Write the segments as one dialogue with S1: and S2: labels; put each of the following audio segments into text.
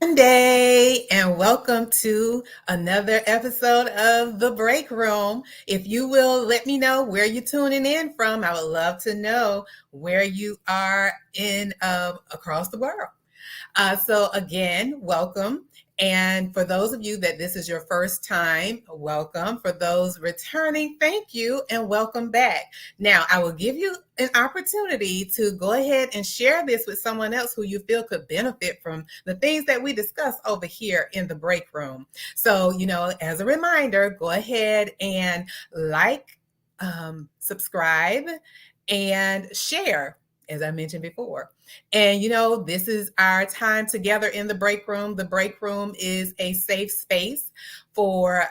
S1: Monday, and welcome to another episode of The Break Room. If you will let me know where you're tuning in from, I would love to know where you are in across the world. So again, welcome. And for those of you that this is your first time, welcome. For those returning, thank you and welcome back. Now, I will give you an opportunity to go ahead and share this with someone else who you feel could benefit from the things that we discuss over here in the break room. So, as a reminder, go ahead and subscribe, and share, as I mentioned before. And this is our time together in the break room. The break room is a safe space for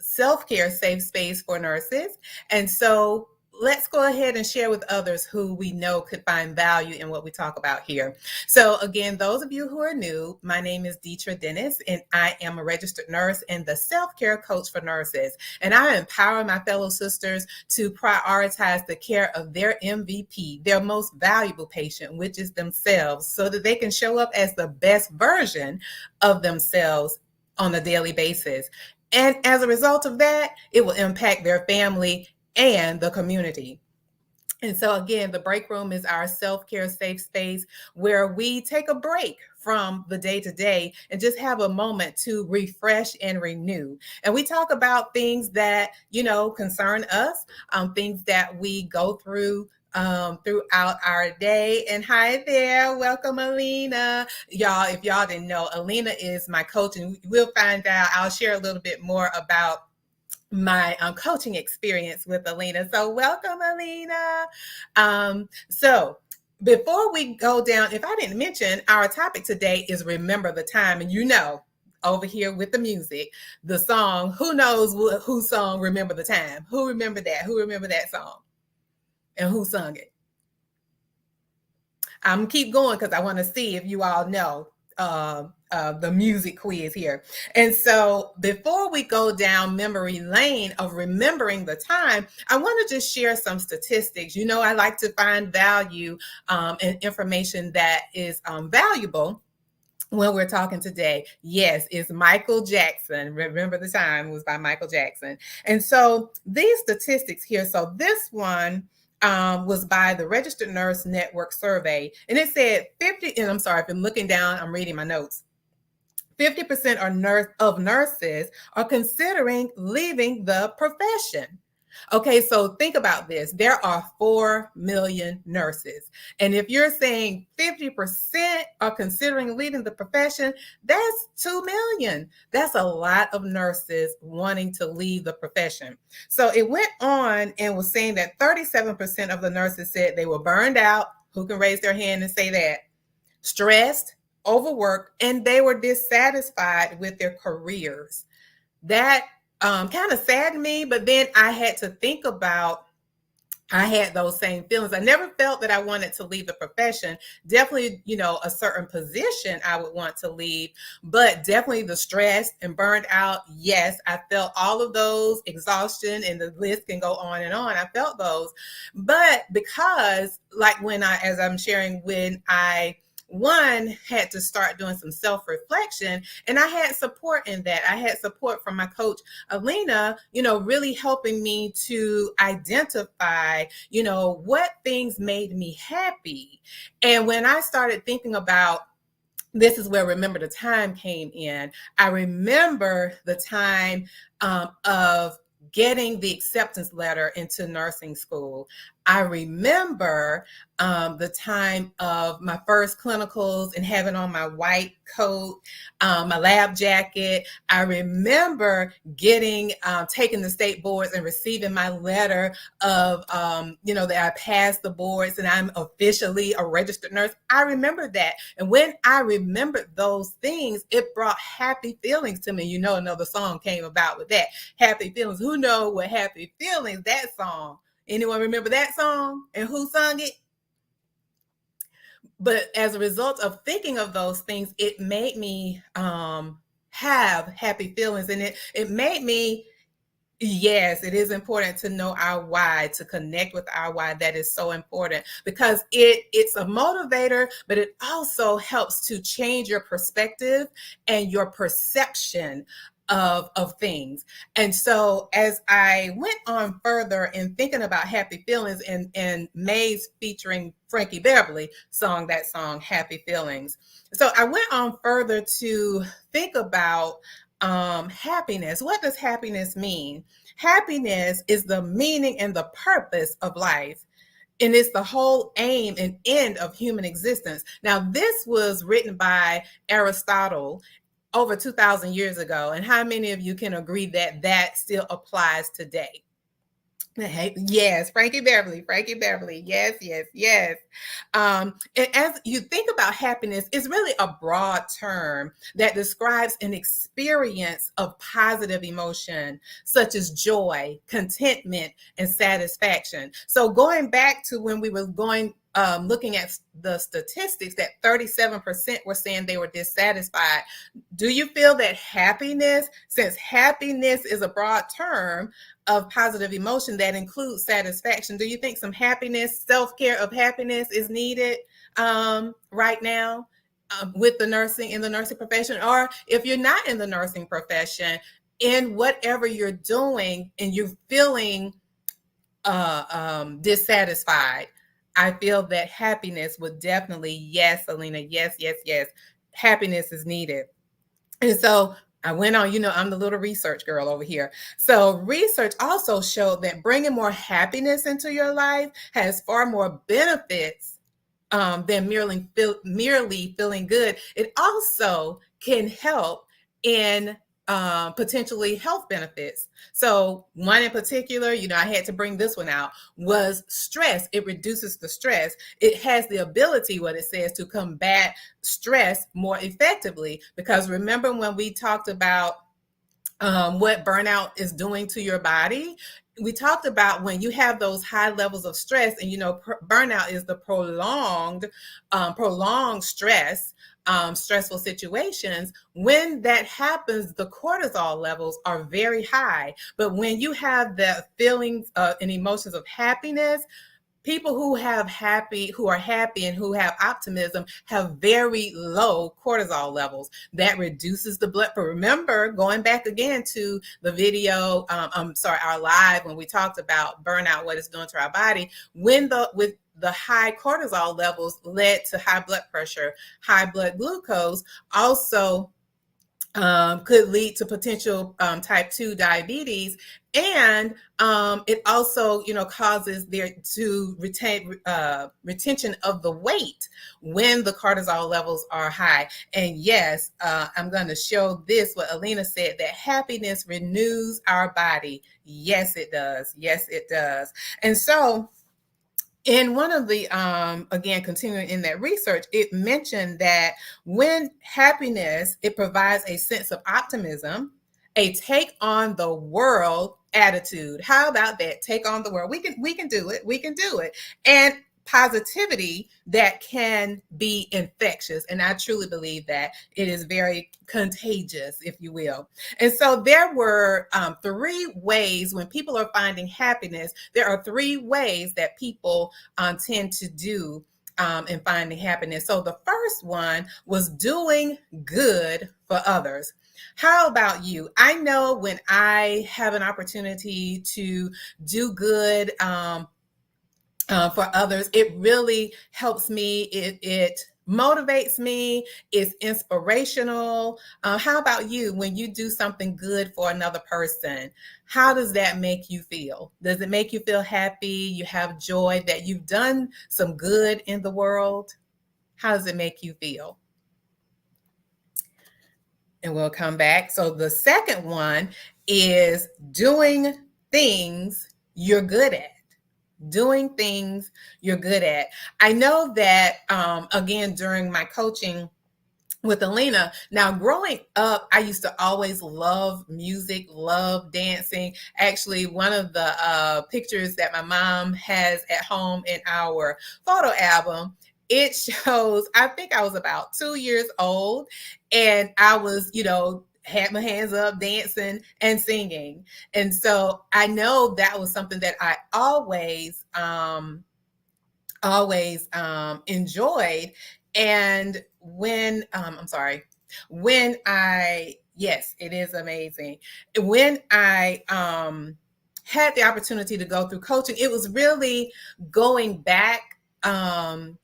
S1: self-care, safe space for nurses. And so let's go ahead and share with others who we know could find value in what we talk about here. So again, those of you who are new, my name is Deetra Dennis, and I am a registered nurse and the self-care coach for nurses. And I empower my fellow sisters to prioritize the care of their MVP, their most valuable patient, which is themselves, so that they can show up as the best version of themselves on a daily basis. And as a result of that, it will impact their family and the community. And so again, the break room is our self-care safe space where we take a break from the day-to-day and just have a moment to refresh and renew. And we talk about things that, concern us, things that we go through throughout our day. And hi there, welcome Alina. Y'all, if y'all didn't know, Alina is my coach, and we'll find out. I'll share a little bit more about my coaching experience with Alina. So welcome, Alina. So before we go down, if I didn't mention, our topic today is Remember the Time. And over here with the music, the song, who knows whose song Remember the Time? Who remember that? Who remember that song? And who sung it? I'm gonna keep going because I want to see if you all know the music quiz here. And so before we go down memory lane of remembering the time, I want to just share some statistics. I like to find value and information that is valuable when we're talking today. Yes, it's Michael Jackson. Remember the Time was by Michael Jackson. And so these statistics here, so this one was by the Registered Nurse Network survey. And it said 50, and I'm sorry, if I'm looking down, I'm reading my notes. 50% of nurses are considering leaving the profession. Okay, so think about this. There are 4 million nurses. And if you're saying 50% are considering leaving the profession, that's 2 million. That's a lot of nurses wanting to leave the profession. So it went on and was saying that 37% of the nurses said they were burned out. Who can raise their hand and say that? Stressed, overworked, and they were dissatisfied with their careers. That kind of saddened me, but then I had to think about, I had those same feelings. I never felt that I wanted to leave the profession. Definitely, a certain position I would want to leave, but definitely the stress and burned out. Yes, I felt all of those, exhaustion, and the list can go on and on. I felt those, but because as I'm sharing, when I had to start doing some self-reflection, and I had support in that. I had support from my coach, Alina, really helping me to identify, what things made me happy. And when I started thinking about, this is where Remember the Time came in. I remember the time of getting the acceptance letter into nursing school. I remember the time of my first clinicals and having on my white coat, my lab jacket. I remember taking the state boards and receiving my letter of, that I passed the boards and I'm officially a registered nurse. I remember that. And when I remembered those things, it brought happy feelings to me. Another song came about with that. Happy Feelings. Who knows what Happy Feelings, that song? Anyone remember that song and who sung it? But as a result of thinking of those things, it made me have happy feelings, and it made me Yes, it is important to know our why, to connect with our why. That is so important because it's a motivator, but it also helps to change your perspective and your perception of things. And so as I went on further in thinking about happy feelings and Maze featuring Frankie Beverly song that song Happy Feelings. So I went on further to think about happiness. What does happiness mean? Happiness is the meaning and the purpose of life. And it's the whole aim and end of human existence. Now, this was written by Aristotle over 2,000 years ago. And how many of you can agree that that still applies today? Hey, yes, Frankie Beverly. Yes, yes, yes. And as you think about happiness, it's really a broad term that describes an experience of positive emotion, such as joy, contentment, and satisfaction. So going back to when we were looking at the statistics, that 37% were saying they were dissatisfied. Do you feel that happiness, since happiness is a broad term of positive emotion that includes satisfaction, do you think some happiness, self-care of happiness is needed right now with the nursing, in the nursing profession? Or if you're not in the nursing profession, in whatever you're doing and you're feeling dissatisfied, I feel that happiness would definitely, yes, Alina, yes, yes, yes, happiness is needed. And so I went on, I'm the little research girl over here. So research also showed that bringing more happiness into your life has far more benefits than merely feeling good. It also can help in potentially health benefits. So one in particular, I had to bring this one out, was stress. It reduces the stress. It has the ability, what it says, to combat stress more effectively. Because remember when we talked about what burnout is doing to your body, we talked about when you have those high levels of stress, and burnout is the prolonged stress, stressful situations. When that happens, the cortisol levels are very high. But when you have the feelings and emotions of happiness, people who are happy and who have optimism have very low cortisol levels. That reduces the blood. But remember, going back again to the video, our live, when we talked about burnout, what it's doing to our body, with the high cortisol levels led to high blood pressure, high blood glucose, also could lead to potential type 2 diabetes. And it also, causes there to retention of the weight when the cortisol levels are high. And yes, I'm going to show this, what Alina said, that happiness renews our body. Yes, it does. Yes, it does. And so in one of the, again, continuing in that research, it mentioned that when happiness, it provides a sense of optimism, a take on the world attitude. How about that? Take on the world. We can do it. We can do it. And positivity that can be infectious. And I truly believe that it is very contagious, if you will. And so there were 3 ways when people are finding happiness. There are 3 ways that people tend to do in finding happiness. So the first one was doing good for others. How about you? I know when I have an opportunity to do good for others, it really helps me. It motivates me. It's inspirational. How about you? When you do something good for another person, how does that make you feel? Does it make you feel happy? You have joy that you've done some good in the world? How does it make you feel? And we'll come back. So the second one is doing things you're good at. Doing things you're good at. I know that, again, during my coaching with Alina, now growing up, I used to always love music, love dancing. Actually, one of the pictures that my mom has at home in our photo album, it shows, I think I was about 2 years old, and I was, had my hands up, dancing and singing. And so I know that was something that I always enjoyed. And when I'm sorry, when I yes, it is amazing. When I had the opportunity to go through coaching, it was really going back and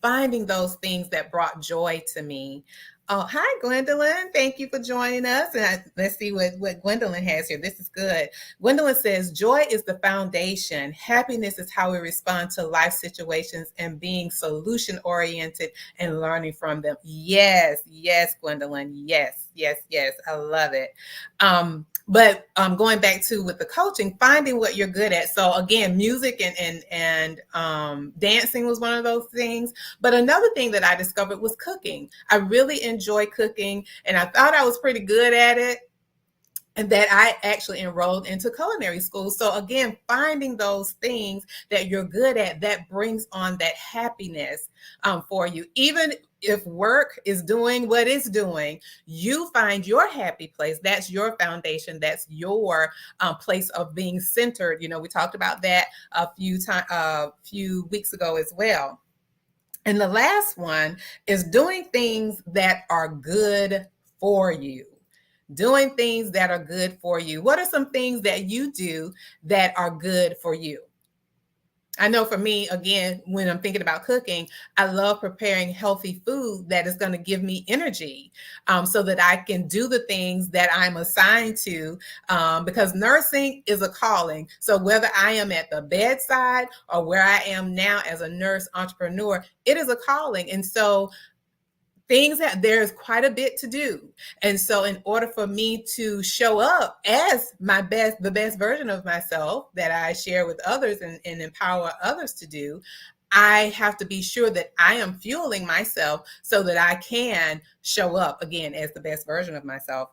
S1: finding those things that brought joy to me. Oh, hi, Gwendolyn. Thank you for joining us. And let's see what Gwendolyn has here. This is good. Gwendolyn says, joy is the foundation. Happiness is how we respond to life situations and being solution oriented and learning from them. Yes, yes, Gwendolyn. Yes, yes, yes. I love it. But going back to with the coaching, finding what you're good at. So again, music and dancing was one of those things. But another thing that I discovered was cooking. I really enjoy cooking, and I thought I was pretty good at it, and that I actually enrolled into culinary school. So again, finding those things that you're good at that brings on that happiness for you. Even if work is doing what it's doing, you find your happy place. That's your foundation. That's your place of being centered. You know, we talked about that a few weeks ago as well. And the last one is doing things that are good for you. Doing things that are good for you. What are some things that you do that are good for you? I know for me, again, when I'm thinking about cooking, I love preparing healthy food that is going to give me energy so that I can do the things that I'm assigned to because nursing is a calling. So whether I am at the bedside or where I am now as a nurse entrepreneur, it is a calling. And so there's quite a bit to do. And so in order for me to show up as the best version of myself that I share with others and empower others to do, I have to be sure that I am fueling myself so that I can show up again as the best version of myself.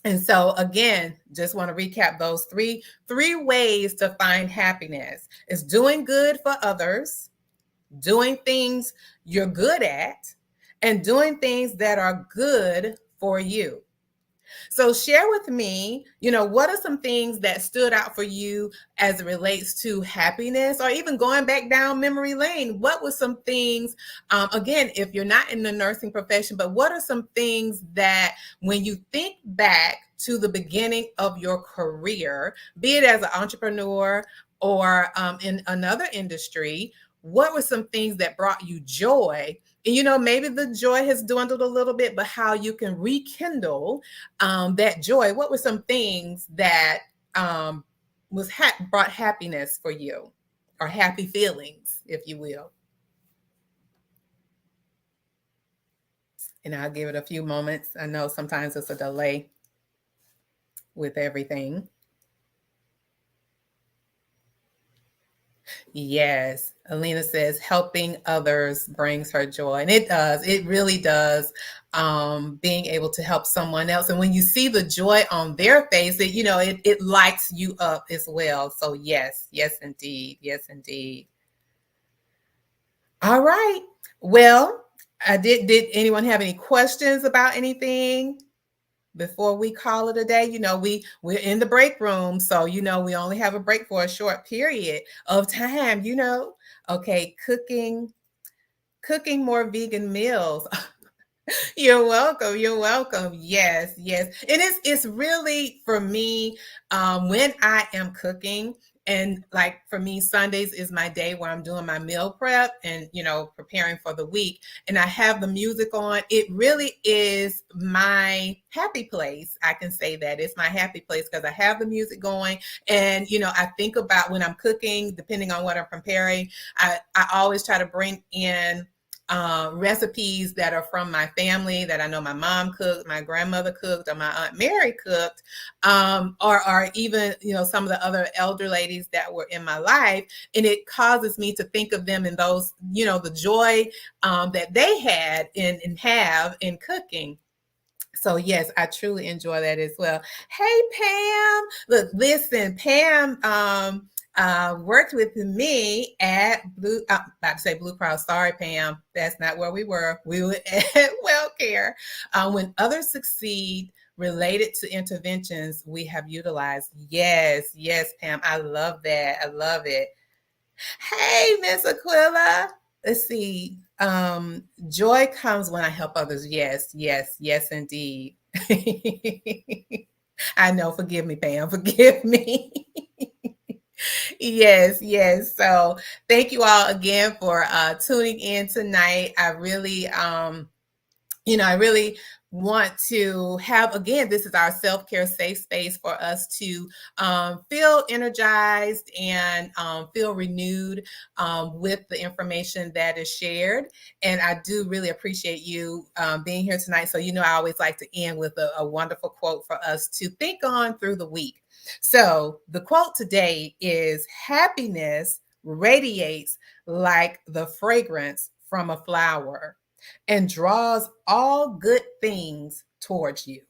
S1: And so again, just want to recap those three ways to find happiness. It's doing good for others, doing things you're good at, and doing things that are good for you. So share with me, what are some things that stood out for you as it relates to happiness, or even going back down memory lane? What were some things, again, if you're not in the nursing profession, but what are some things that when you think back to the beginning of your career, be it as an entrepreneur or in another industry, what were some things that brought you joy? And maybe the joy has dwindled a little bit, but how you can rekindle that joy. What were some things that brought happiness for you, or happy feelings, if you will? And I'll give it a few moments. I know sometimes it's a delay with everything. Yes. Alina says helping others brings her joy. And it does. It really does. Being able to help someone else. And when you see the joy on their face, it lights you up as well. So yes, yes, indeed. Yes, indeed. All right. Well, did anyone have any questions about anything before we call it a day? We're in the break room, so we only have a break for a short period of time. Okay, cooking more vegan meals. You're welcome. You're welcome. Yes, yes. And it's really for me when I am cooking, and like for me, Sundays is my day where I'm doing my meal prep and preparing for the week. And I have the music on. It really is my happy place. I can say that it's my happy place because I have the music going. And I think about when I'm cooking, depending on what I'm preparing, I always try to bring in recipes that are from my family that I know my mom cooked, my grandmother cooked, or my Aunt Mary cooked, or even, some of the other elder ladies that were in my life. And it causes me to think of them in those, the joy that they had and have in cooking. So yes, I truly enjoy that as well. Hey, Pam. Look, listen, Pam worked with me at about to say Blue Cross. Sorry, Pam, that's not where we were. We were at WellCare. When others succeed related to interventions we have utilized. Yes, yes, Pam. I love that. I love it. Hey, Miss Aquila. Let's see. Joy comes when I help others. Yes, yes, yes, indeed. I know. Forgive me, Pam. Forgive me. Yes, yes. So thank you all again for tuning in tonight. I really want to have, again, this is our self-care safe space for us to feel energized and feel renewed with the information that is shared. And I do really appreciate you being here tonight. So, I always like to end with a wonderful quote for us to think on through the week. So the quote today is: happiness radiates like the fragrance from a flower and draws all good things towards you.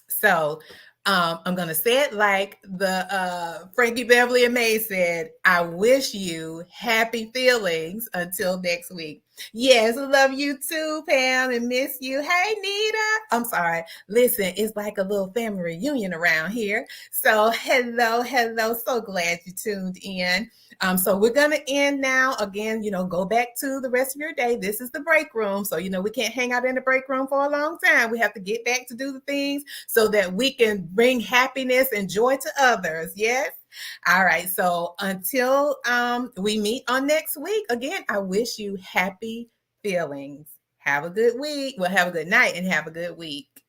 S1: So I'm going to say it like the Frankie Beverly and May said: I wish you happy feelings until next week. Yes, love you too, Pam, and miss you. Hey, Nita. I'm sorry. Listen, it's like a little family reunion around here. So hello, hello. So glad you tuned in. So we're going to end now. Again, go back to the rest of your day. This is the break room. So, we can't hang out in the break room for a long time. We have to get back to do the things so that we can bring happiness and joy to others. Yes. All right. So until we meet on next week, again, I wish you happy feelings. Have a good week. Well, have a good night and have a good week.